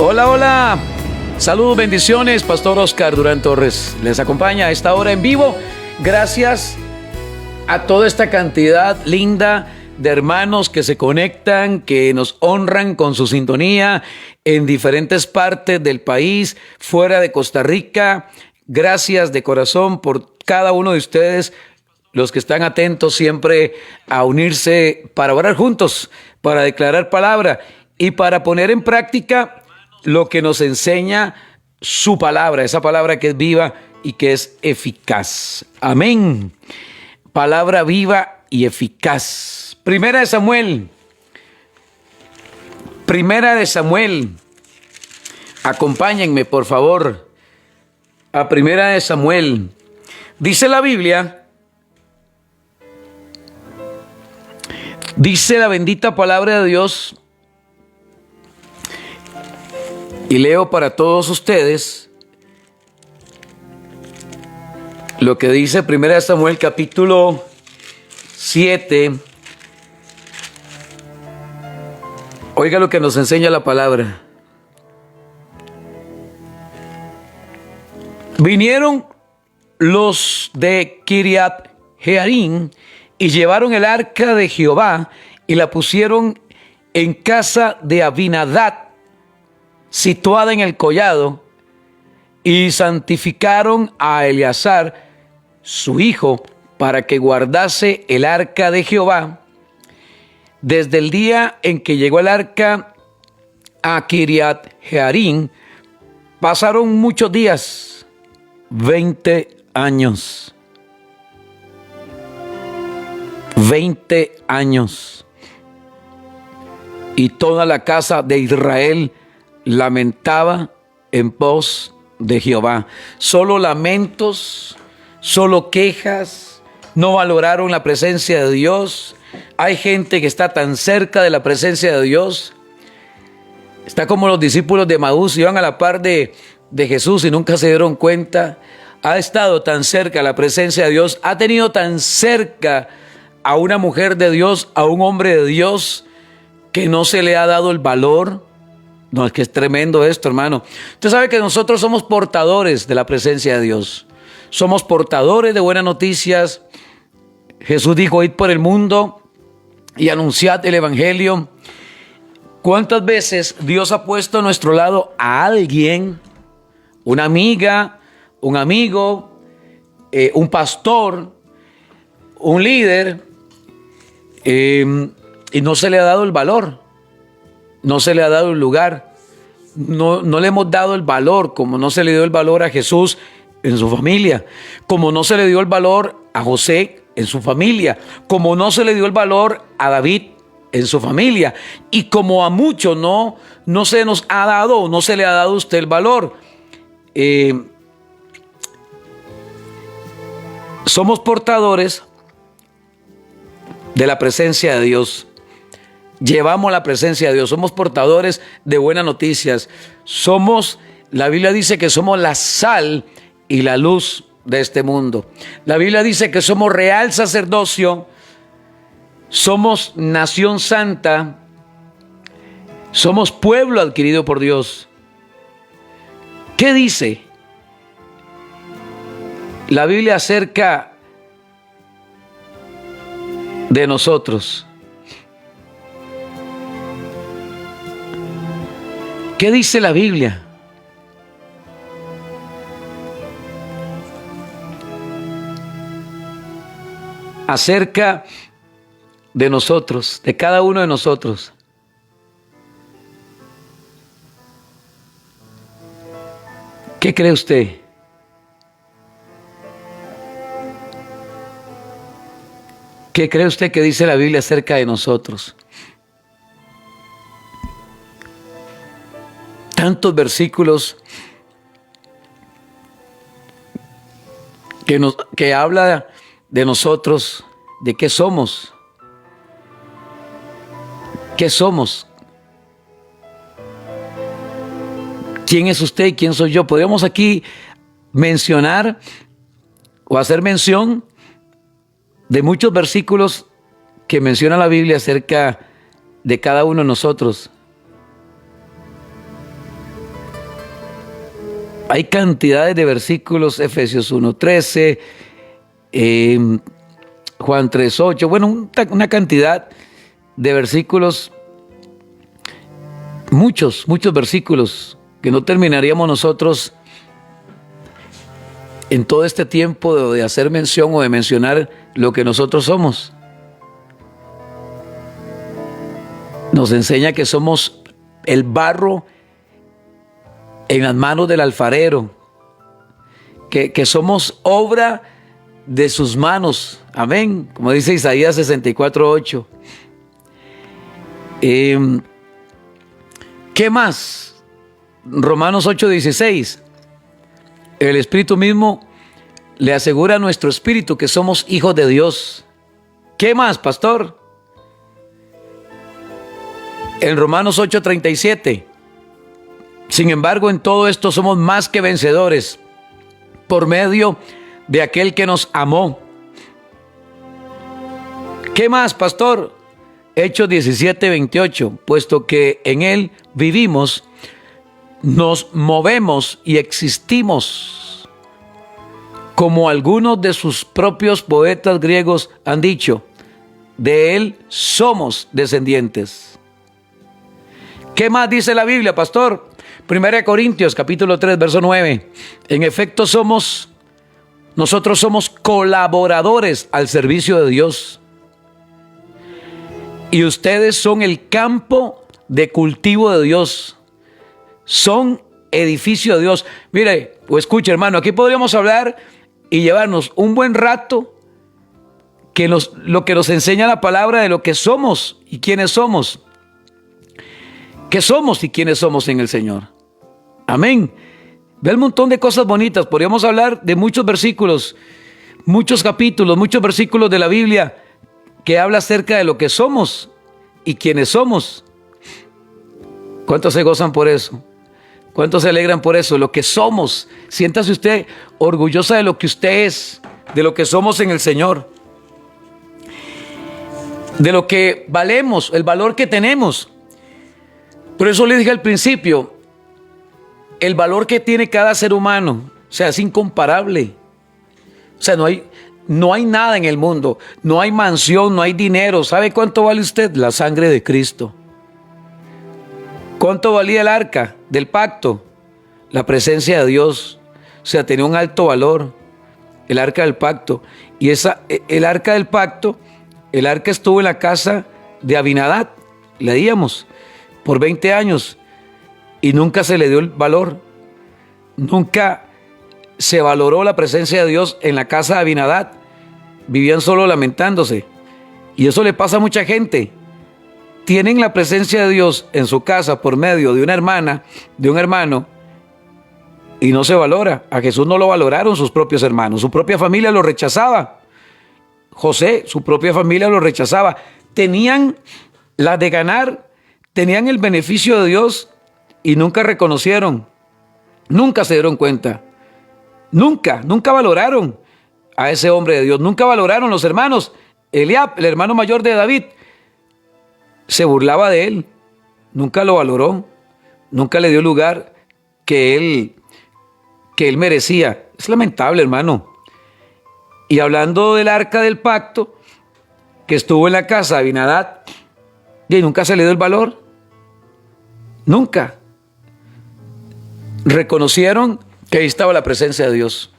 Hola, hola. Saludos, bendiciones. Pastor Oscar Durán Torres les acompaña a esta hora en vivo. Gracias a toda esta cantidad linda de hermanos que se conectan, que nos honran con su sintonía en diferentes partes del país, fuera de Costa Rica. Gracias de corazón por cada uno de ustedes, los que están atentos siempre a unirse para orar juntos, para declarar palabra y para poner en práctica lo que nos enseña su palabra, esa palabra que es viva y que es eficaz. Amén. Palabra viva y eficaz. Primera de Samuel. Acompáñenme, por favor, a Primera de Samuel. Dice la Biblia, dice la bendita palabra de Dios, y leo para todos ustedes lo que dice Primera de Samuel capítulo 7. Oiga lo que nos enseña la palabra. Vinieron los de Kiriat Jearim y llevaron el arca de Jehová y la pusieron en casa de Abinadab, situada en el collado, y santificaron a Eleazar, su hijo, para que guardase el arca de Jehová. Desde el día en que llegó el arca a Kiriat Jearim, pasaron muchos días, 20 años. 20 años. Y toda la casa de Israel lamentaba en pos de Jehová. Solo lamentos, solo quejas, no valoraron la presencia de Dios. Hay gente que está tan cerca de la presencia de Dios. Está como los discípulos de Emaús, iban a la par de Jesús y nunca se dieron cuenta. Ha estado tan cerca de la presencia de Dios, ha tenido tan cerca a una mujer de Dios, a un hombre de Dios, que no se le ha dado el valor. No, es que es tremendo esto, hermano. Usted sabe que nosotros somos portadores de la presencia de Dios. Somos portadores de buenas noticias. Jesús dijo, id por el mundo y anunciad el evangelio. ¿Cuántas veces Dios ha puesto a nuestro lado a alguien, una amiga, un amigo, un pastor, un líder, y no se le ha dado el valor? No se le ha dado el lugar, no le hemos dado el valor, como no se le dio el valor a Jesús en su familia, como no se le dio el valor a José en su familia, como no se le dio el valor a David en su familia, y como a muchos no se nos ha dado, no se le ha dado a usted el valor. Somos portadores de la presencia de Dios. Llevamos la presencia de Dios, somos portadores de buenas noticias. La Biblia dice que somos la sal y la luz de este mundo. La Biblia dice que somos real sacerdocio, somos nación santa, somos pueblo adquirido por Dios. ¿Qué dice la Biblia acerca de nosotros? ¿Qué dice la Biblia? Acerca de nosotros, de cada uno de nosotros. ¿Qué cree usted? ¿Qué cree usted que dice la Biblia acerca de nosotros? Tantos versículos que habla de nosotros, de qué somos. ¿Qué somos? ¿Quién es usted y quién soy yo? Podríamos aquí mencionar o hacer mención de muchos versículos que menciona la Biblia acerca de cada uno de nosotros. Hay cantidades de versículos, Efesios 1:13, Juan 3:8, bueno, una cantidad de versículos, muchos versículos que no terminaríamos nosotros en todo este tiempo de hacer mención o de mencionar lo que nosotros somos. Nos enseña que somos el barro en las manos del alfarero, que somos obra de sus manos. Amén. Como dice Isaías 64:8. ¿Qué más? Romanos 8:16. El Espíritu mismo le asegura a nuestro espíritu que somos hijos de Dios. ¿Qué más, pastor? En Romanos 8:37. Sin embargo, en todo esto somos más que vencedores por medio de aquel que nos amó. ¿Qué más, pastor? Hechos 17:28. Puesto que en él vivimos, nos movemos y existimos, como algunos de sus propios poetas griegos han dicho, de él somos descendientes. ¿Qué más dice la Biblia, pastor? 1 Corintios capítulo 3, verso 9. En efecto nosotros somos colaboradores al servicio de Dios. Y ustedes son el campo de cultivo de Dios. Son edificio de Dios. Mire, o escuche, hermano, aquí podríamos hablar y llevarnos un buen rato lo que nos enseña la palabra de lo que somos y quiénes somos. ¿Qué somos y quiénes somos en el Señor? Amén. Ve el montón de cosas bonitas. Podríamos hablar de muchos versículos, muchos capítulos, muchos versículos de la Biblia que habla acerca de lo que somos y quiénes somos. ¿Cuántos se gozan por eso? ¿Cuántos se alegran por eso? Lo que somos. Siéntase usted orgullosa de lo que usted es, de lo que somos en el Señor, de lo que valemos, el valor que tenemos. Por eso le dije al principio, el valor que tiene cada ser humano, o sea, es incomparable. O sea, no hay nada en el mundo, no hay mansión, no hay dinero. ¿Sabe cuánto vale usted? La sangre de Cristo. ¿Cuánto valía el arca del pacto? La presencia de Dios. O sea, tenía un alto valor, el arca del pacto. Y el arca del pacto, el arca estuvo en la casa de Abinadab, leíamos, por 20 años. Y nunca se le dio el valor. Nunca se valoró la presencia de Dios en la casa de Abinadab. Vivían solo lamentándose. Y eso le pasa a mucha gente. Tienen la presencia de Dios en su casa por medio de una hermana, de un hermano, y no se valora. A Jesús no lo valoraron sus propios hermanos. Su propia familia lo rechazaba. José, su propia familia lo rechazaba. Tenían la de ganar, tenían el beneficio de Dios y nunca reconocieron. Nunca se dieron cuenta. Nunca valoraron a ese hombre de Dios. Nunca valoraron los hermanos. Eliab, el hermano mayor de David, se burlaba de él. Nunca lo valoró. Nunca le dio el lugar que él merecía. Es lamentable, hermano. Y hablando del arca del pacto, que estuvo en la casa de Abinadab, y nunca se le dio el valor. Nunca. Reconocieron que ahí estaba la presencia de Dios.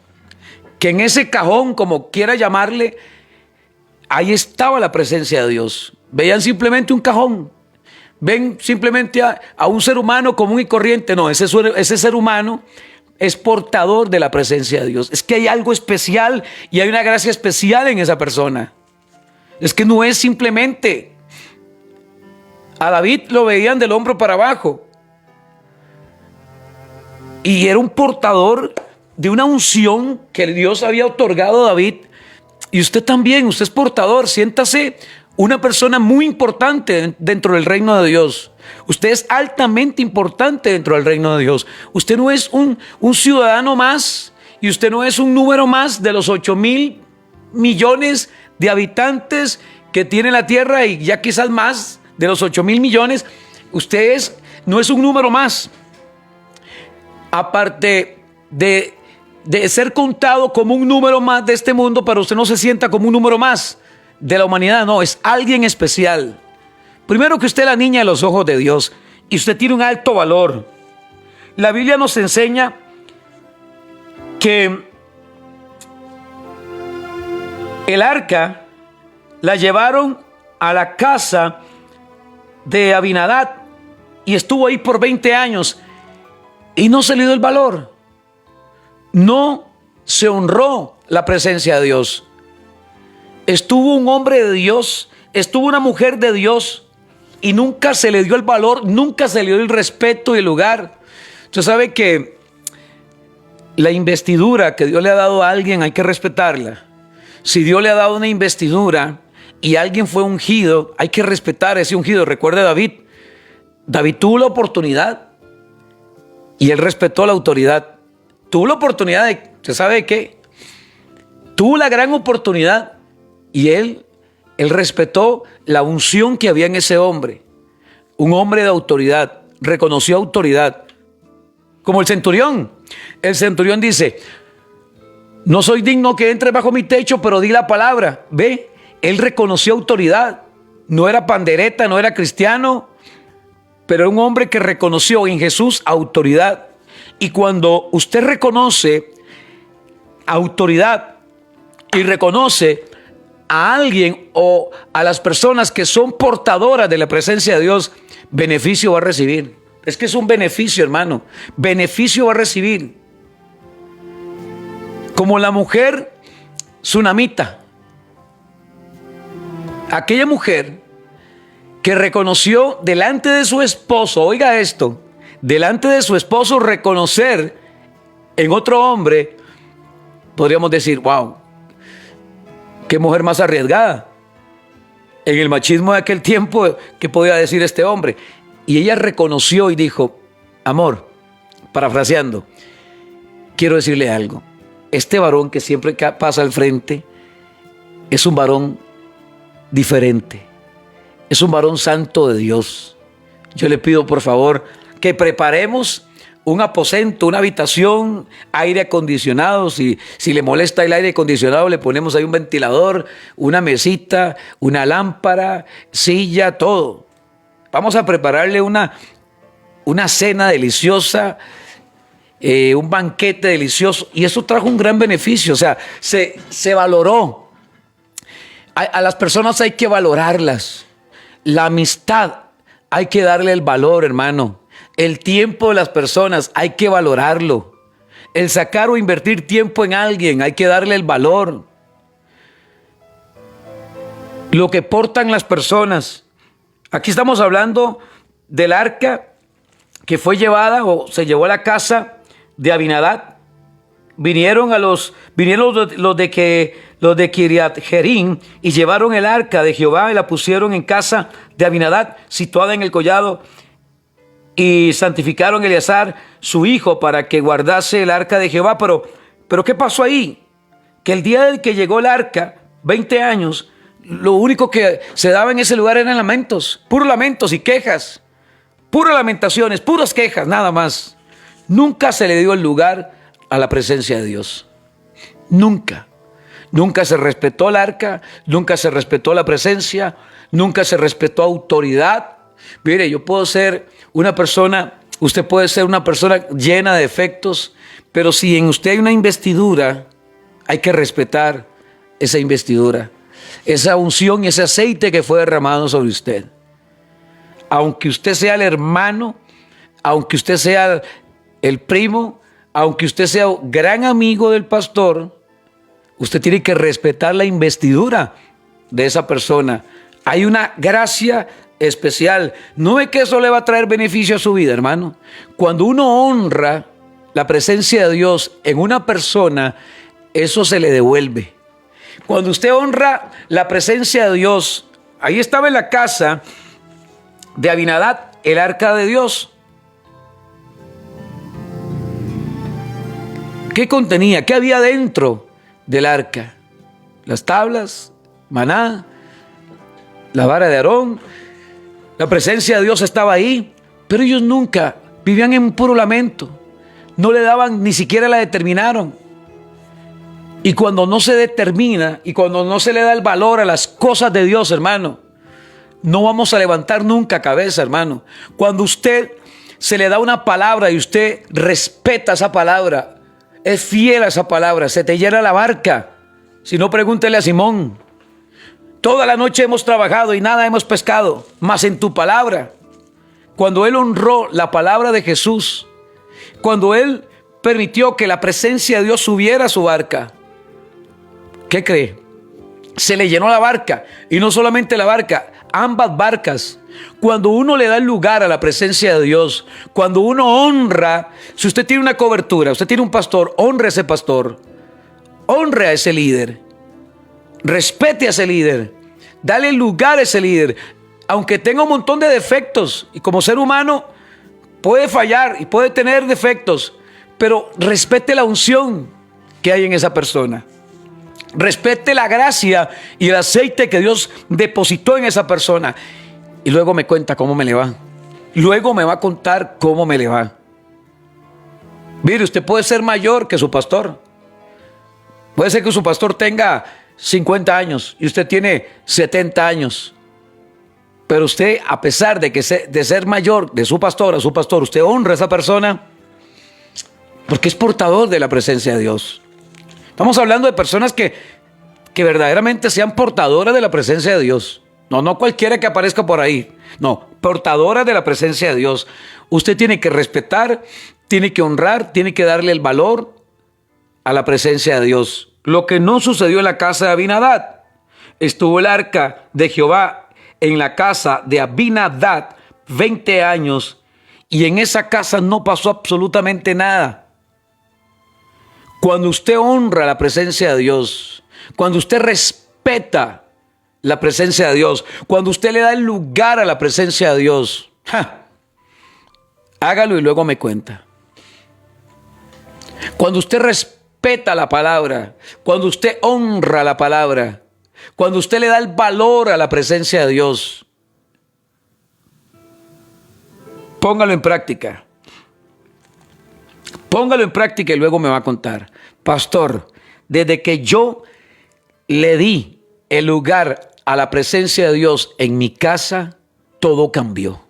Que en ese cajón, como quiera llamarle, ahí estaba la presencia de Dios. Veían simplemente un cajón. Ven simplemente a un ser humano común y corriente. No, ese ser humano es portador de la presencia de Dios. Es que hay algo especial y hay una gracia especial en esa persona. Es que no es simplemente. A David lo veían del hombro para abajo. Y era un portador de una unción que Dios había otorgado a David. Y usted también, usted es portador. Siéntase una persona muy importante dentro del reino de Dios. Usted es altamente importante dentro del reino de Dios. Usted no es un ciudadano más y usted no es un número más de los 8,000 millones de habitantes que tiene la tierra y ya quizás más de los 8,000 millones. Usted no es un número más. Aparte de, de ser contado como un número más de este mundo, pero usted no se sienta como un número más de la humanidad. No, es alguien especial. Primero que usted es la niña de los ojos de Dios y usted tiene un alto valor. La Biblia nos enseña que el arca la llevaron a la casa de Abinadab y estuvo ahí por 20 años y no se le dio el valor. No se honró la presencia de Dios. Estuvo un hombre de Dios, estuvo una mujer de Dios y nunca se le dio el valor, nunca se le dio el respeto y el lugar. Usted sabe que la investidura que Dios le ha dado a alguien hay que respetarla. Si Dios le ha dado una investidura y alguien fue ungido, hay que respetar ese ungido. Recuerde David. David tuvo la oportunidad y él respetó la autoridad. Tuvo la oportunidad de, ¿usted sabe qué? Tuvo la gran oportunidad y él respetó la unción que había en ese hombre. Un hombre de autoridad, reconoció autoridad. Como el centurión. El centurión dice: no soy digno que entre bajo mi techo, pero di la palabra. Ve, él reconoció autoridad. No era pandereta, no era cristiano, pero era un hombre que reconoció en Jesús autoridad. Y cuando usted reconoce autoridad y reconoce a alguien o a las personas que son portadoras de la presencia de Dios, beneficio va a recibir. Es que es un beneficio, hermano. Beneficio va a recibir. Como la mujer tsunamita. Aquella mujer que reconoció delante de su esposo, oiga esto, delante de su esposo reconocer en otro hombre, podríamos decir, wow, qué mujer más arriesgada. En el machismo de aquel tiempo, ¿qué podía decir este hombre? Y ella reconoció y dijo: amor, parafraseando, quiero decirle algo. Este varón que siempre pasa al frente es un varón diferente. Es un varón santo de Dios. Yo le pido por favor que preparemos un aposento, una habitación, aire acondicionado. Si le molesta el aire acondicionado, le ponemos ahí un ventilador, una mesita, una lámpara, silla, todo. Vamos a prepararle una cena deliciosa, un banquete delicioso. Y eso trajo un gran beneficio. O sea, se valoró. A las personas hay que valorarlas. La amistad hay que darle el valor, hermano. El tiempo de las personas hay que valorarlo. El sacar o invertir tiempo en alguien hay que darle el valor. Lo que portan las personas. Aquí estamos hablando del arca que fue llevada o se llevó a la casa de Abinadab. Vinieron los de Kiriat Jearim y llevaron el arca de Jehová y la pusieron en casa de Abinadab, situada en el collado, y santificaron a Eleazar, su hijo, para que guardase el arca de Jehová. Pero ¿qué pasó ahí? Que el día en que llegó el arca, 20 años, lo único que se daba en ese lugar eran lamentos, puros lamentos y quejas, puras lamentaciones, puras quejas, nada más. Nunca se le dio el lugar a la presencia de Dios. Nunca. Nunca se respetó el arca, nunca se respetó la presencia, nunca se respetó autoridad. Mire, yo puedo ser una persona, usted puede ser una persona llena de defectos, pero si en usted hay una investidura, hay que respetar esa investidura, esa unción y ese aceite que fue derramado sobre usted. Aunque usted sea el hermano, aunque usted sea el primo, aunque usted sea gran amigo del pastor, usted tiene que respetar la investidura de esa persona. Hay una gracia especial. No es que eso le va a traer beneficio a su vida, hermano. Cuando uno honra la presencia de Dios en una persona, eso se le devuelve. Cuando usted honra la presencia de Dios, ahí estaba en la casa de Abinadab el arca de Dios. ¿Qué contenía? ¿Qué había dentro del arca? Las tablas, maná, la vara de Aarón. La presencia de Dios estaba ahí, pero ellos nunca vivían en puro lamento. no le daban, ni siquiera la determinaron. Y cuando no se determina y cuando no se le da el valor a las cosas de Dios, hermano, no vamos a levantar nunca cabeza, hermano. Cuando usted se le da una palabra y usted respeta esa palabra, es fiel a esa palabra, se te llena la barca. Si no, pregúntele a Simón. Toda la noche hemos trabajado y nada hemos pescado, mas en tu palabra. Cuando él honró la palabra de Jesús, cuando él permitió que la presencia de Dios subiera a su barca, ¿qué cree? Se le llenó la barca, y no solamente la barca, ambas barcas. Cuando uno le da el lugar a la presencia de Dios, cuando uno honra, si usted tiene una cobertura, usted tiene un pastor, honre a ese pastor, honre a ese líder, respete a ese líder, dale lugar a ese líder, aunque tenga un montón de defectos, y como ser humano puede fallar y puede tener defectos, pero respete la unción que hay en esa persona. Respete la gracia y el aceite que Dios depositó en esa persona. Y luego me cuenta cómo me le va. Luego me va a contar cómo me le va. Mire, usted puede ser mayor que su pastor. Puede ser que su pastor tenga 50 años y usted tiene 70 años. Pero usted, a pesar de ser mayor de su pastor, usted honra a esa persona porque es portador de la presencia de Dios. Estamos hablando de personas que verdaderamente sean portadoras de la presencia de Dios. No cualquiera que aparezca por ahí. No, portadoras de la presencia de Dios. Usted tiene que respetar, tiene que honrar, tiene que darle el valor a la presencia de Dios. Lo que no sucedió en la casa de Abinadab. Estuvo el arca de Jehová en la casa de Abinadab 20 años y en esa casa no pasó absolutamente nada. Cuando usted honra la presencia de Dios, cuando usted respeta la presencia de Dios, cuando usted le da el lugar a la presencia de Dios, hágalo y luego me cuenta. Cuando usted respeta la palabra, cuando usted honra la palabra, cuando usted le da el valor a la presencia de Dios, póngalo en práctica. Póngalo en práctica y luego me va a contar. Pastor, desde que yo le di el lugar a la presencia de Dios en mi casa, todo cambió.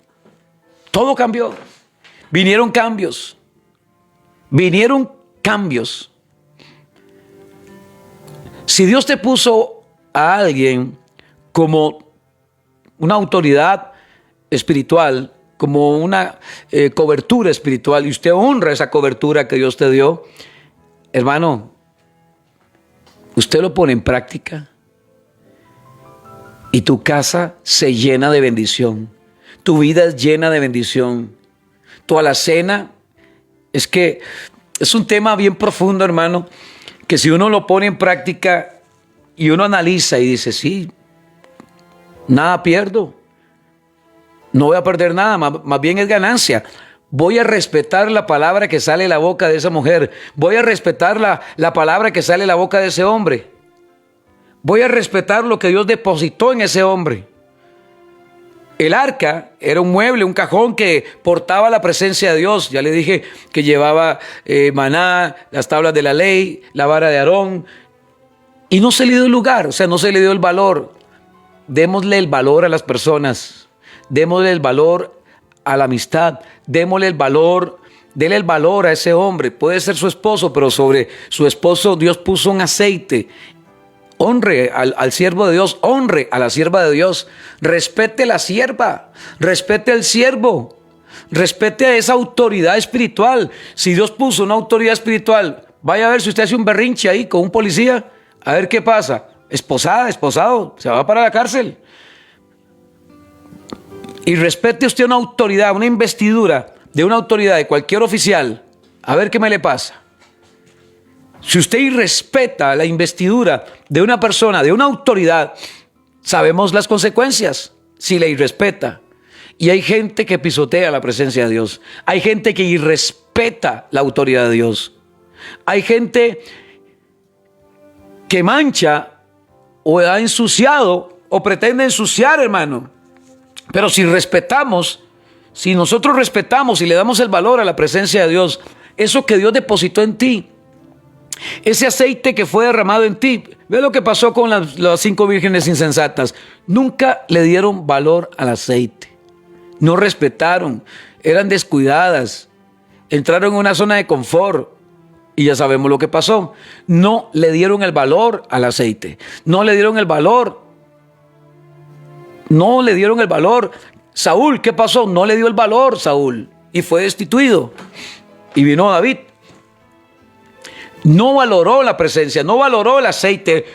Todo cambió. Vinieron cambios. Vinieron cambios. Si Dios te puso a alguien como una autoridad espiritual, como una cobertura espiritual, y usted honra esa cobertura que Dios te dio, hermano, usted lo pone en práctica y tu casa se llena de bendición, tu vida es llena de bendición, tu alacena, es que es un tema bien profundo, hermano, que si uno lo pone en práctica y uno analiza y dice, sí, nada pierdo, no voy a perder nada, más bien es ganancia. Voy a respetar la palabra que sale de la boca de esa mujer. Voy a respetar la palabra que sale de la boca de ese hombre. Voy a respetar lo que Dios depositó en ese hombre. El arca era un mueble, un cajón que portaba la presencia de Dios. Ya le dije que llevaba maná, las tablas de la ley, la vara de Aarón. Y no se le dio el lugar, o sea, no se le dio el valor. Démosle el valor a las personas. Démosle el valor a la amistad, démosle el valor, dele el valor a ese hombre. Puede ser su esposo, pero sobre su esposo Dios puso un aceite. Honre al siervo de Dios, honre a la sierva de Dios. Respete la sierva, respete al siervo, respete a esa autoridad espiritual. Si Dios puso una autoridad espiritual, vaya a ver si usted hace un berrinche ahí con un policía, a ver qué pasa. Esposada, esposado, se va para la cárcel. Y respete usted una autoridad, una investidura de una autoridad, de cualquier oficial, a ver qué me le pasa. Si usted irrespeta la investidura de una persona, de una autoridad, sabemos las consecuencias si la irrespeta. Y hay gente que pisotea la presencia de Dios. Hay gente que irrespeta la autoridad de Dios. Hay gente que mancha o ha ensuciado o pretende ensuciar, hermano. Pero si respetamos, si nosotros respetamos y le damos el valor a la presencia de Dios, eso que Dios depositó en ti, ese aceite que fue derramado en ti. Ve lo que pasó con las 5 vírgenes insensatas. Nunca le dieron valor al aceite. No respetaron, eran descuidadas, entraron en una zona de confort y ya sabemos lo que pasó. No le dieron el valor al aceite, no le dieron el valor. No le dieron el valor. Saúl, ¿qué pasó? No le dio el valor Saúl y fue destituido. Y vino David. No valoró la presencia, no valoró el aceite,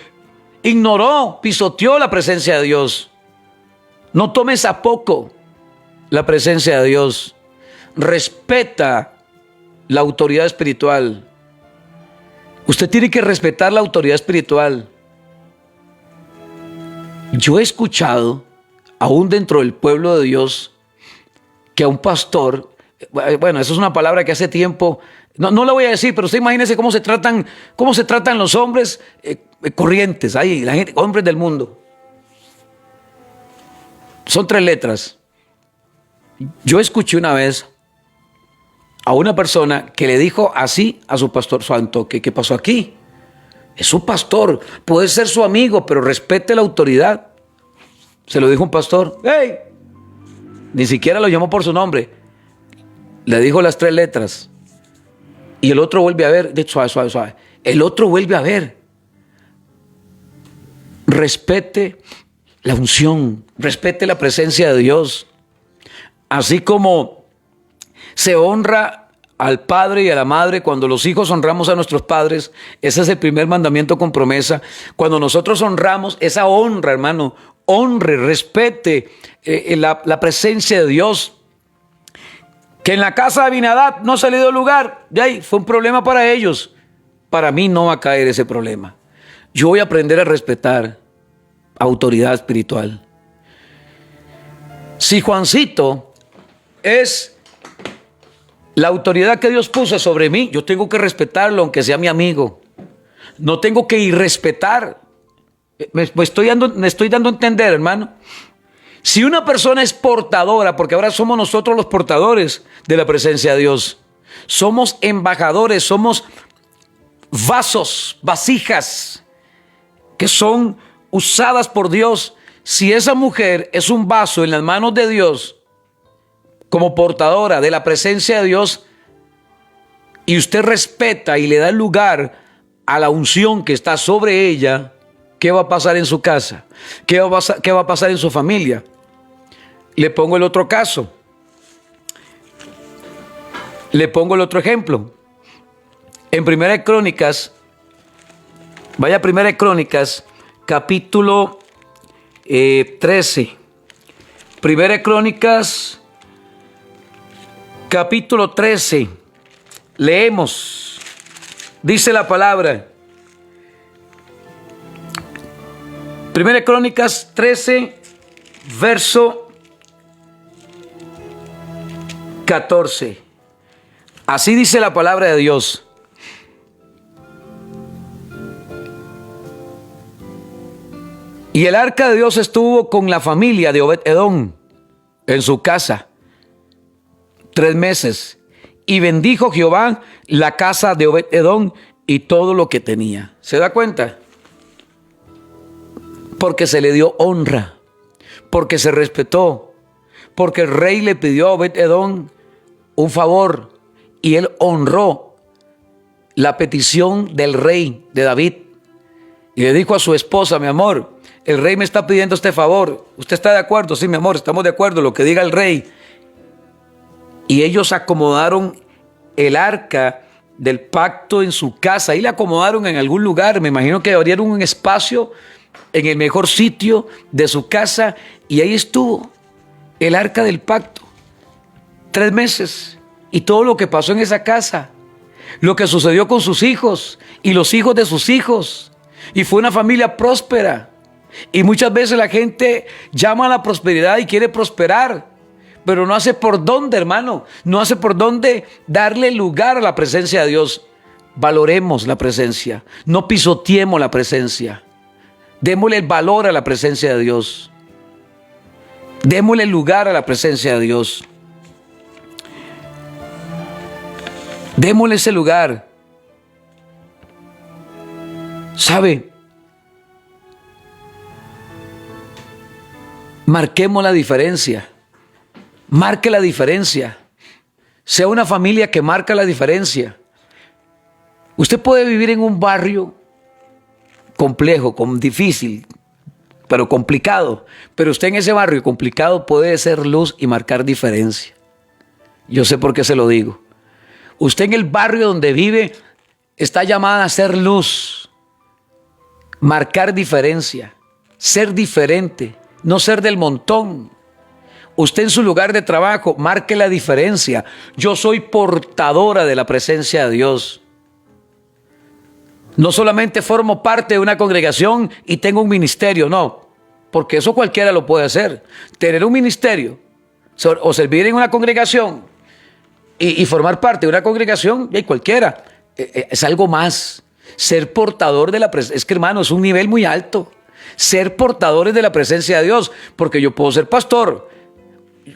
ignoró, pisoteó la presencia de Dios. No tomes a poco la presencia de Dios. Respeta la autoridad espiritual. Usted tiene que respetar la autoridad espiritual. Yo he escuchado, aún dentro del pueblo de Dios, que a un pastor, bueno, eso es una palabra que hace tiempo, no la voy a decir, pero usted imagínese cómo se tratan los hombres corrientes, ahí, la gente, hombres del mundo. Son 3 letras. Yo escuché una vez a una persona que le dijo así a su pastor santo, ¿qué pasó aquí? Es su pastor, puede ser su amigo, pero respete la autoridad. Se lo dijo un pastor. ¡Hey! Ni siquiera lo llamó por su nombre. Le dijo las 3 letras. Y el otro vuelve a ver. Suave. El otro vuelve a ver. Respete la unción. Respete la presencia de Dios. Así como se honra al padre y a la madre, cuando los hijos honramos a nuestros padres, ese es el primer mandamiento con promesa. Cuando nosotros honramos, esa honra, hermano, honre, respete la presencia de Dios. Que en la casa de Abinadab no se le dio lugar, de ahí fue un problema para ellos. Para mí no va a caer ese problema. Yo voy a aprender a respetar autoridad espiritual. Si Juancito es la autoridad que Dios puso sobre mí, yo tengo que respetarlo, aunque sea mi amigo. No tengo que irrespetar. Me estoy dando a entender, hermano. Si una persona es portadora, porque ahora somos nosotros los portadores de la presencia de Dios, somos embajadores, somos vasos, vasijas que son usadas por Dios. Si esa mujer es un vaso en las manos de Dios, como portadora de la presencia de Dios, y usted respeta y le da lugar a la unción que está sobre ella, ¿qué va a pasar en su casa? ¿Qué va a pasar en su familia? Le pongo el otro caso. Le pongo el otro ejemplo. En Primera de Crónicas, vaya a Primera de Crónicas, capítulo 13. Primera de Crónicas, capítulo 13. Leemos. Dice la palabra. Primera de Crónicas 13, verso 14. Así dice la palabra de Dios. Y el arca de Dios estuvo con la familia de Obed-Edom en su casa 3 meses. Y bendijo Jehová la casa de Obed-Edom y todo lo que tenía. ¿Se da cuenta? Porque se le dio honra, porque se respetó, porque el rey le pidió a Obed-Edom un favor y él honró la petición del rey de David. Y le dijo a su esposa: mi amor, el rey me está pidiendo este favor. ¿Usted está de acuerdo? Sí, mi amor, estamos de acuerdo, lo que diga el rey. Y ellos acomodaron el arca del pacto en su casa. Ahí la acomodaron en algún lugar. Me imagino que abrieron un espacio en el mejor sitio de su casa. Y ahí estuvo el arca del pacto 3 meses. Y todo lo que pasó en esa casa, lo que sucedió con sus hijos y los hijos de sus hijos. Y fue una familia próspera. Y muchas veces la gente llama a la prosperidad y quiere prosperar, pero no hace por dónde, hermano. No hace por dónde darle lugar a la presencia de Dios. Valoremos la presencia. No pisoteemos la presencia. Démosle el valor a la presencia de Dios. Démosle lugar a la presencia de Dios. Démosle ese lugar. ¿Sabe? Marquemos la diferencia. Marque la diferencia. Sea una familia que marca la diferencia. Usted puede vivir en un barrio complejo, difícil, pero complicado. Pero usted en ese barrio complicado puede ser luz y marcar diferencia. Yo sé por qué se lo digo. Usted en el barrio donde vive está llamada a ser luz, marcar diferencia, ser diferente, no ser del montón. Usted en su lugar de trabajo, marque la diferencia. Yo soy portadora de la presencia de Dios. No solamente formo parte de una congregación y tengo un ministerio, no, porque eso cualquiera lo puede hacer. Tener un ministerio o servir en una congregación y formar parte de una congregación, y cualquiera, es algo más. Ser portador de la presencia, es que hermano, es un nivel muy alto. Ser portadores de la presencia de Dios, porque yo puedo ser pastor,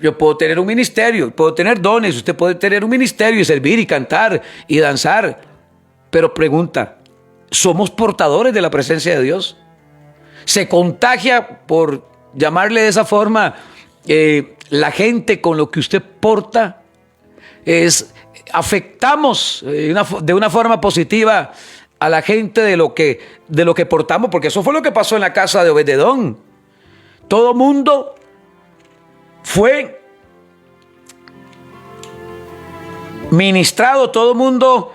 yo puedo tener un ministerio, puedo tener dones, usted puede tener un ministerio y servir y cantar y danzar, pero pregunta, ¿somos portadores de la presencia de Dios? ¿Se contagia, por llamarle de esa forma, la gente con lo que usted porta? Afectamos de una forma positiva a la gente de lo que portamos, porque eso fue lo que pasó en la casa de Obed-edom. Todo mundo fue ministrado, todo mundo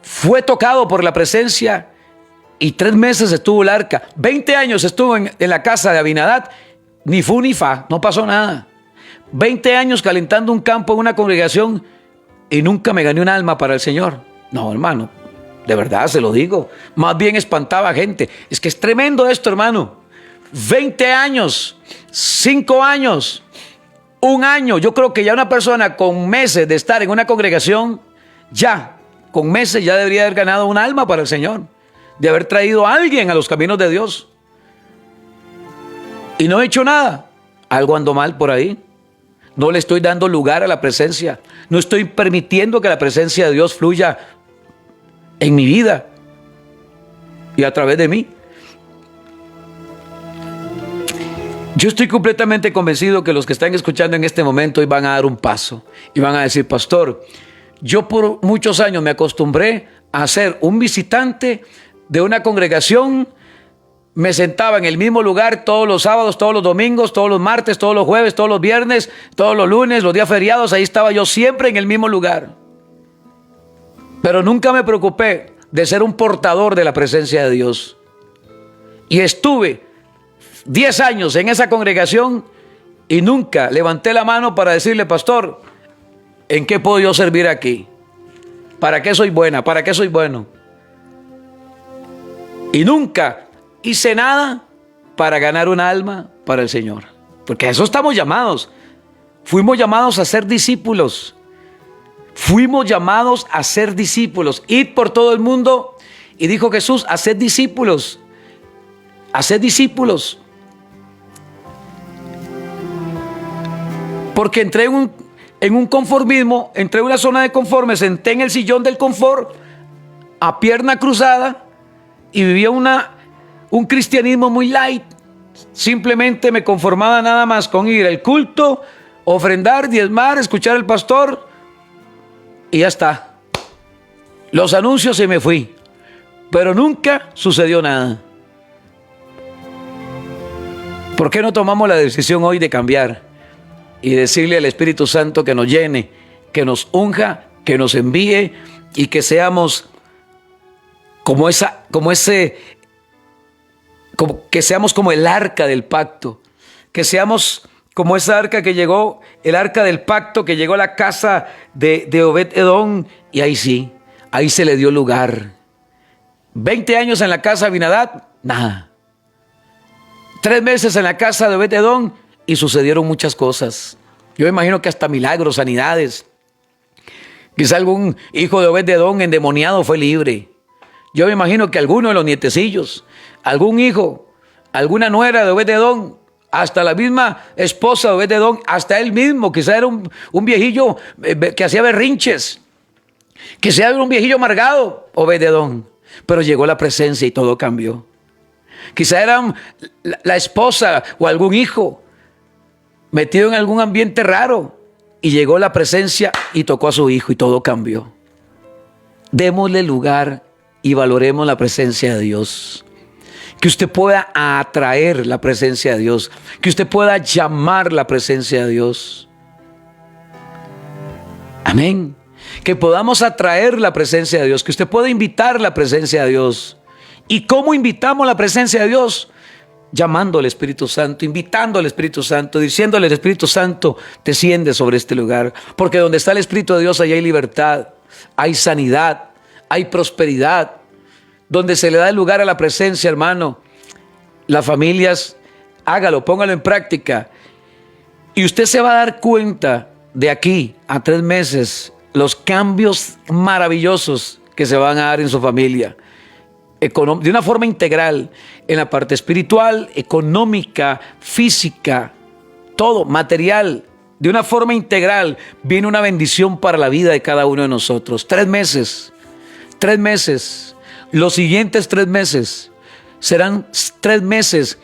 fue tocado por la presencia, y 3 meses estuvo el arca. 20 años estuvo en la casa de Abinadab, ni fu ni fa, no pasó nada. 20 años calentando un campo en una congregación y nunca me gané un alma para el Señor. No, hermano, de verdad se lo digo. Más bien espantaba a gente. Es que es tremendo esto, hermano. 20 años, 5 años, 1 año. Yo creo que ya una persona con meses de estar en una congregación, con meses ya debería haber ganado un alma para el Señor, de haber traído a alguien a los caminos de Dios. Y no he hecho nada. Algo ando mal por ahí. No le estoy dando lugar a la presencia. No estoy permitiendo que la presencia de Dios fluya en mi vida y a través de mí. Yo estoy completamente convencido que los que están escuchando en este momento hoy van a dar un paso y van a decir: pastor, yo por muchos años me acostumbré a ser un visitante de una congregación. Me sentaba en el mismo lugar todos los sábados, todos los domingos, todos los martes, todos los jueves, todos los viernes, todos los lunes, los días feriados. Ahí estaba yo siempre en el mismo lugar. Pero nunca me preocupé de ser un portador de la presencia de Dios. Y estuve 10 años en esa congregación y nunca levanté la mano para decirle: pastor, ¿en qué puedo yo servir aquí? ¿Para qué soy buena? ¿Para qué soy bueno? Y nunca hice nada para ganar un alma para el Señor. Porque a eso estamos llamados. Fuimos llamados a ser discípulos. Fuimos llamados a ser discípulos. Id por todo el mundo. Y dijo Jesús: haced discípulos. Haced discípulos. Porque entré en un conformismo, entré en una zona de confort, me senté en el sillón del confort, a pierna cruzada, y vivía un cristianismo muy light. Simplemente me conformaba nada más con ir al culto, ofrendar, diezmar, escuchar al pastor y ya está. Los anuncios y me fui. Pero nunca sucedió nada. ¿Por qué no tomamos la decisión hoy de cambiar y decirle al Espíritu Santo que nos llene, que nos unja, que nos envíe y que seamos que seamos como el arca del pacto, que seamos como esa arca que llegó, el arca del pacto que llegó a la casa de Obed-edom, y ahí sí, ahí se le dio lugar. 20 años en la casa de Abinadab, nada. 3 meses en la casa de Obed-edom y sucedieron muchas cosas. Yo me imagino que hasta milagros, sanidades. Quizá algún hijo de Obed-edom endemoniado fue libre. Yo me imagino que alguno de los nietecillos, algún hijo, alguna nuera de Obed-edom, hasta la misma esposa de Obed-edom, hasta él mismo, quizá era un viejillo que hacía berrinches. Quizá era un viejillo amargado, Obed-edom, pero llegó la presencia y todo cambió. Quizá era la esposa o algún hijo metido en algún ambiente raro y llegó la presencia y tocó a su hijo y todo cambió. Démosle lugar y valoremos la presencia de Dios. Que usted pueda atraer la presencia de Dios. Que usted pueda llamar la presencia de Dios. Amén. Que podamos atraer la presencia de Dios. Que usted pueda invitar la presencia de Dios. ¿Y cómo invitamos la presencia de Dios? Llamando al Espíritu Santo, invitando al Espíritu Santo, diciéndole al Espíritu Santo, desciende sobre este lugar. Porque donde está el Espíritu de Dios, allá hay libertad, hay sanidad, hay prosperidad. Donde se le da el lugar a la presencia, hermano, las familias, hágalo, póngalo en práctica. Y usted se va a dar cuenta de aquí a 3 meses los cambios maravillosos que se van a dar en su familia. De una forma integral, en la parte espiritual, económica, física, todo, material. De una forma integral viene una bendición para la vida de cada uno de nosotros. 3 meses, 3 meses. Los siguientes 3 meses serán 3 meses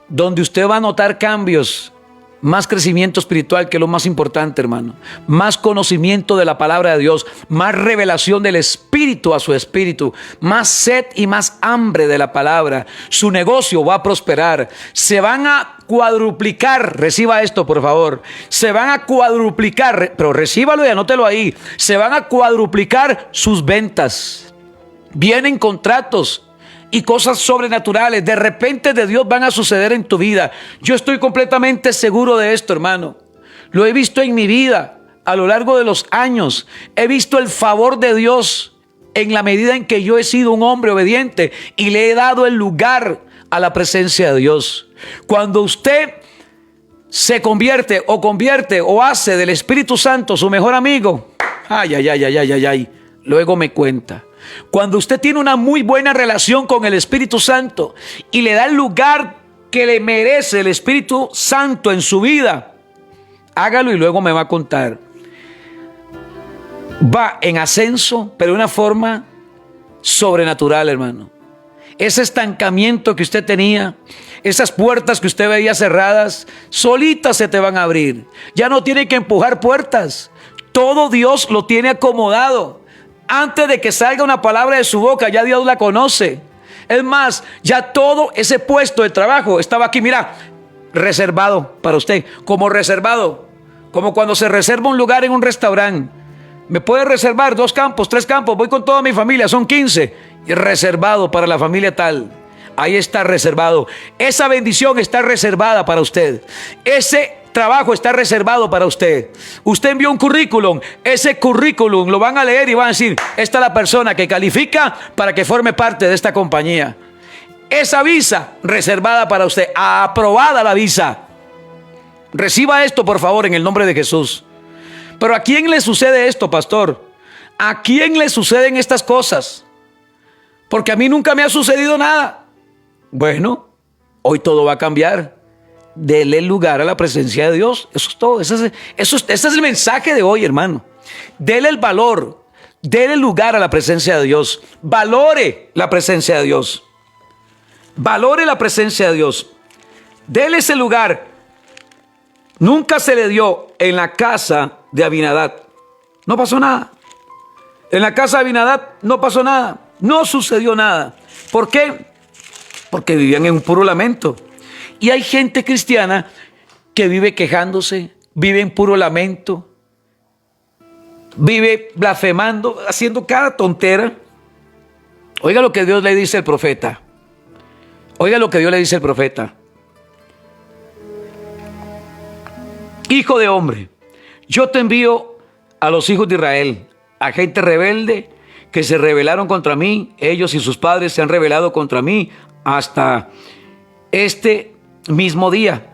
donde usted va a notar cambios, más crecimiento espiritual, que es lo más importante, hermano, más conocimiento de la palabra de Dios, más revelación del Espíritu a su espíritu, más sed y más hambre de la palabra. Su negocio va a prosperar, se van a cuadruplicar, reciba esto por favor, se van a cuadruplicar, pero recíbalo y anótelo ahí, se van a cuadruplicar sus ventas. Vienen contratos y cosas sobrenaturales. De repente de Dios van a suceder en tu vida. Yo estoy completamente seguro de esto, hermano. Lo he visto en mi vida a lo largo de los años. He visto el favor de Dios en la medida en que yo he sido un hombre obediente y le he dado el lugar a la presencia de Dios. Cuando usted se convierte o hace del Espíritu Santo su mejor amigo, luego me cuenta. Cuando usted tiene una muy buena relación con el Espíritu Santo y le da el lugar que le merece el Espíritu Santo en su vida, hágalo y luego me va a contar. Va en ascenso, pero de una forma sobrenatural, hermano. Ese estancamiento que usted tenía, esas puertas que usted veía cerradas, solitas se te van a abrir. Ya no tiene que empujar puertas. Todo Dios lo tiene acomodado. Antes de que salga una palabra de su boca, ya Dios la conoce. Es más, ya todo ese puesto de trabajo estaba aquí, mira, reservado para usted, como reservado, como cuando se reserva un lugar en un restaurante. Me puede reservar 2 campos, 3 campos, voy con toda mi familia, son 15, y reservado para la familia tal. Ahí está reservado. Esa bendición está reservada para usted. Ese trabajo está reservado para usted. Usted envió un currículum. Ese currículum lo van a leer y van a decir, esta es la persona que califica para que forme parte de esta compañía. Esa visa reservada para usted. Aprobada la visa. Reciba esto, por favor, en el nombre de Jesús. Pero ¿a quién le sucede esto, pastor? ¿A quién le suceden estas cosas? Porque a mí nunca me ha sucedido nada. Bueno, hoy todo va a cambiar. Dele lugar a la presencia de Dios. Eso es todo. Ese es el mensaje de hoy, hermano. Dele el valor. Dele lugar a la presencia de Dios. Valore la presencia de Dios. Valore la presencia de Dios. Dele ese lugar. Nunca se le dio en la casa de Abinadab. No pasó nada. En la casa de Abinadab no pasó nada. No sucedió nada. ¿Por qué? Porque vivían en un puro lamento. Y hay gente cristiana que vive quejándose, vive en puro lamento, vive blasfemando, haciendo cada tontera. Oiga lo que Dios le dice al profeta. Oiga lo que Dios le dice al profeta. Hijo de hombre, yo te envío a los hijos de Israel, a gente rebelde que se rebelaron contra mí. Ellos y sus padres se han rebelado contra mí hasta este mismo día.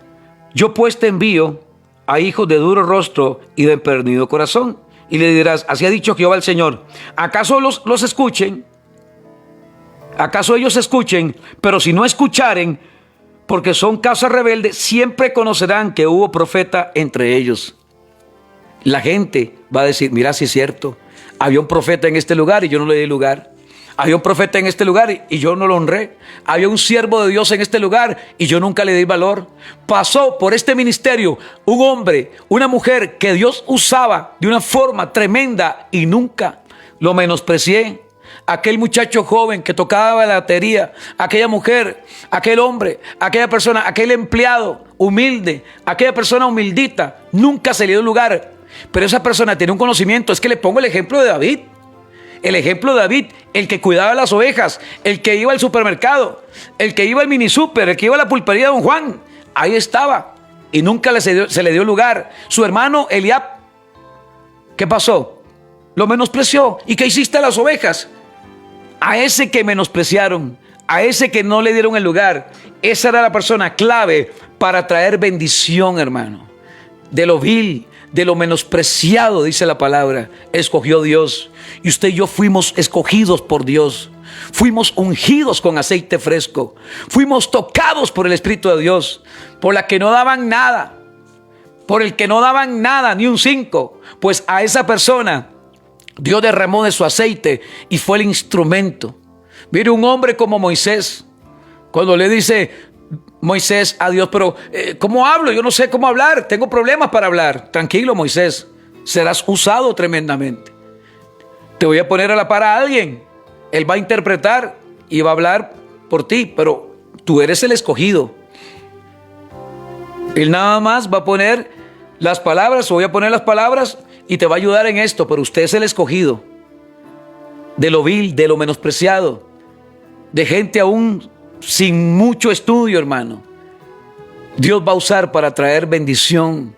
Yo pues te envío a hijos de duro rostro y de empedernido corazón. Y le dirás, así ha dicho Jehová el Señor. ¿Acaso los escuchen? ¿Acaso ellos escuchen? Pero si no escucharen, porque son casa rebelde, siempre conocerán que hubo profeta entre ellos. La gente va a decir, mira, sí es cierto, había un profeta en este lugar y yo no le di lugar. Había un profeta en este lugar y yo no lo honré. Había un siervo de Dios en este lugar y yo nunca le di valor. Pasó por este ministerio un hombre, una mujer que Dios usaba de una forma tremenda y nunca lo menosprecié. Aquel muchacho joven que tocaba la batería, aquella mujer, aquel hombre, aquella persona, aquel empleado humilde, aquella persona humildita, nunca se le dio lugar. Pero esa persona tiene un conocimiento. Es que le pongo el ejemplo de David. El ejemplo de David, el que cuidaba las ovejas, el que iba al supermercado, el que iba al mini super, el que iba a la pulpería de don Juan. Ahí estaba y nunca se le dio lugar. Su hermano Eliab, ¿qué pasó? Lo menospreció. ¿Y qué hiciste a las ovejas? A ese que menospreciaron, a ese que no le dieron el lugar, esa era la persona clave para traer bendición, hermano. De lo vil, de lo menospreciado, dice la palabra, escogió Dios. Y usted y yo fuimos escogidos por Dios. Fuimos ungidos con aceite fresco. Fuimos tocados por el Espíritu de Dios. Por la que no daban nada. Por el que no daban nada, ni un 5. Pues a esa persona Dios derramó de su aceite y fue el instrumento. Mire, un hombre como Moisés, cuando le dice Moisés a Dios, pero ¿cómo hablo? Yo no sé cómo hablar, tengo problemas para hablar. Tranquilo, Moisés, serás usado tremendamente. Te voy a poner a la par a alguien. Él va a interpretar y va a hablar por ti, pero tú eres el escogido. Él nada más va a poner las palabras, o voy a poner las palabras y te va a ayudar en esto, pero usted es el escogido. De lo vil, de lo menospreciado, de gente aún sin mucho estudio, hermano. Dios va a usar para traer bendición.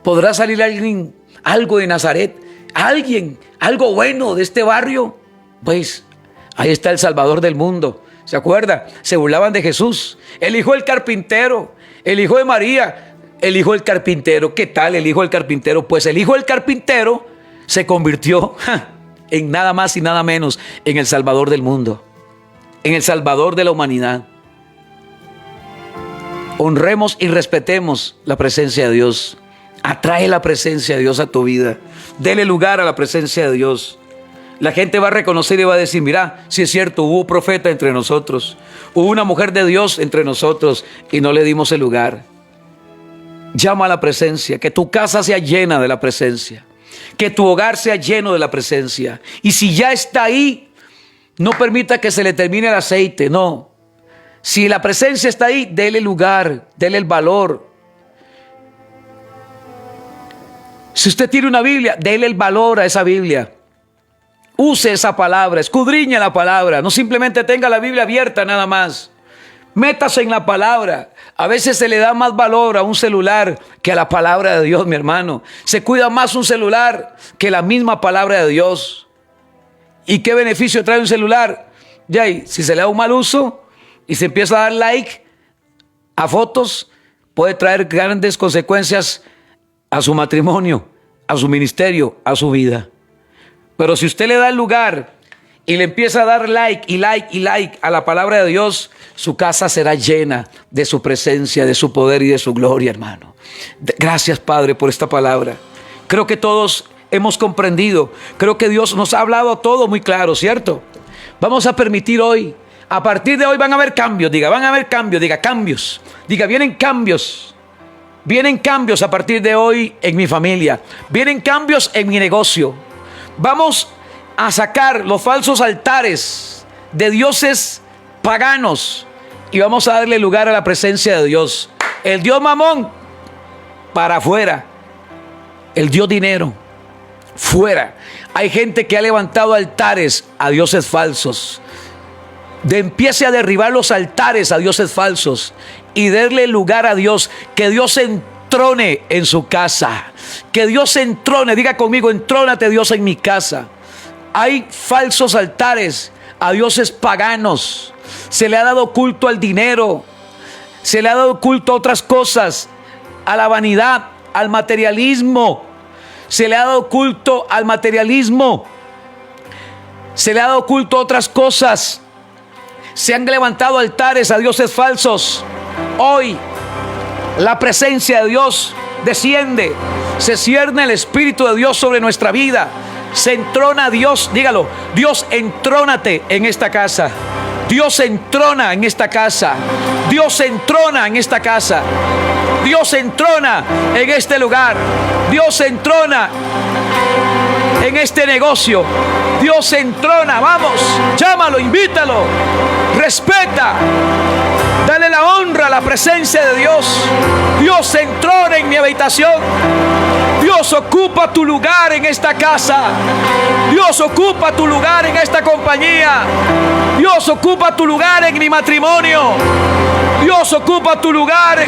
¿Podrá salir alguien, algo de Nazaret? ¿Alguien, algo bueno de este barrio? Pues ahí está el Salvador del mundo. ¿Se acuerda? Se burlaban de Jesús. El hijo del carpintero, el hijo de María, el hijo del carpintero. ¿Qué tal el hijo del carpintero? Pues el hijo del carpintero se convirtió en nada más y nada menos en el Salvador del mundo, en el Salvador de la humanidad. Honremos y respetemos la presencia de Dios. Atrae la presencia de Dios a tu vida. Dele lugar a la presencia de Dios. La gente va a reconocer y va a decir, mira, si es cierto, hubo profeta entre nosotros, hubo una mujer de Dios entre nosotros y no le dimos el lugar. Llama a la presencia, que tu casa sea llena de la presencia, que tu hogar sea lleno de la presencia. Y si ya está ahí, no permita que se le termine el aceite, no. Si la presencia está ahí, dele lugar, dele el valor. Si usted tiene una Biblia, dele el valor a esa Biblia. Use esa palabra, escudriñe la palabra. No simplemente tenga la Biblia abierta nada más. Métase en la palabra. A veces se le da más valor a un celular que a la palabra de Dios, mi hermano. Se cuida más un celular que la misma palabra de Dios. ¿Y qué beneficio trae un celular? Ya, si se le da un mal uso y se empieza a dar like a fotos, puede traer grandes consecuencias a su matrimonio, a su ministerio, a su vida. Pero si usted le da el lugar y le empieza a dar like y like y like a la palabra de Dios, su casa será llena de su presencia, de su poder y de su gloria, hermano. Gracias, Padre, por esta palabra. Creo que todos hemos comprendido. Creo que Dios nos ha hablado todo muy claro, ¿cierto? Vamos a permitir hoy, a partir de hoy van a haber cambios. Diga, van a haber cambios. Diga, cambios. Diga, vienen cambios. Vienen cambios a partir de hoy en mi familia. Vienen cambios en mi negocio. Vamos a sacar los falsos altares de dioses paganos y vamos a darle lugar a la presencia de Dios. El Dios mamón, para afuera. El Dios dinero, fuera. Hay gente que ha levantado altares a dioses falsos. Empiece a derribar los altares a dioses falsos y darle lugar a Dios. Que Dios entrone en su casa. Que Dios entrone. Diga conmigo, entrónate Dios en mi casa. Hay falsos altares a dioses paganos. Se le ha dado culto al dinero. Se le ha dado culto a otras cosas. A la vanidad, al materialismo. Se le ha dado culto al materialismo. Se le ha dado culto a otras cosas. Se han levantado altares a dioses falsos. Hoy la presencia de Dios desciende Se cierne el Espíritu de Dios sobre nuestra vida. Se entrona Dios, dígalo, Dios, entrónate en esta casa. Dios entrona en esta casa. Dios entrona en esta casa. Dios entrona en este lugar. Dios entrona en este negocio. Dios entrona, vamos, llámalo, invítalo, respeta, dale la honra a la presencia de Dios. Dios entrona en mi habitación. Dios ocupa tu lugar en esta casa. Dios ocupa tu lugar en esta compañía. Dios ocupa tu lugar en mi matrimonio. Dios ocupa tu lugar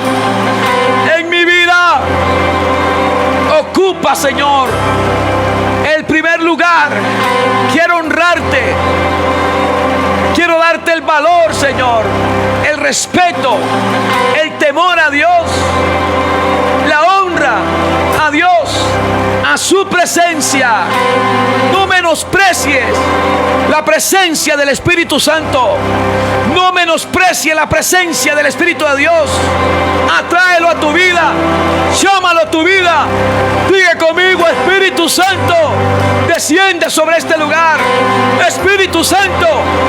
en mi vida. Ocupa, Señor, el primer lugar. Quiero honrarte. Quiero darte el valor, Señor, el respeto, el temor a Dios, la honra a Dios, a su presencia. No menosprecies la presencia del Espíritu Santo. No menosprecies la presencia del Espíritu de Dios. Atráelo a tu vida. Llámalo a tu vida. Diga conmigo: Espíritu Santo, desciende sobre este lugar. Espíritu Santo,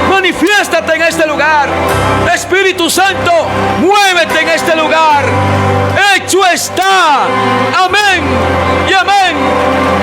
manifiéstate en este lugar. Espíritu Santo, muévete en este lugar. Hecho está. Amén y amén.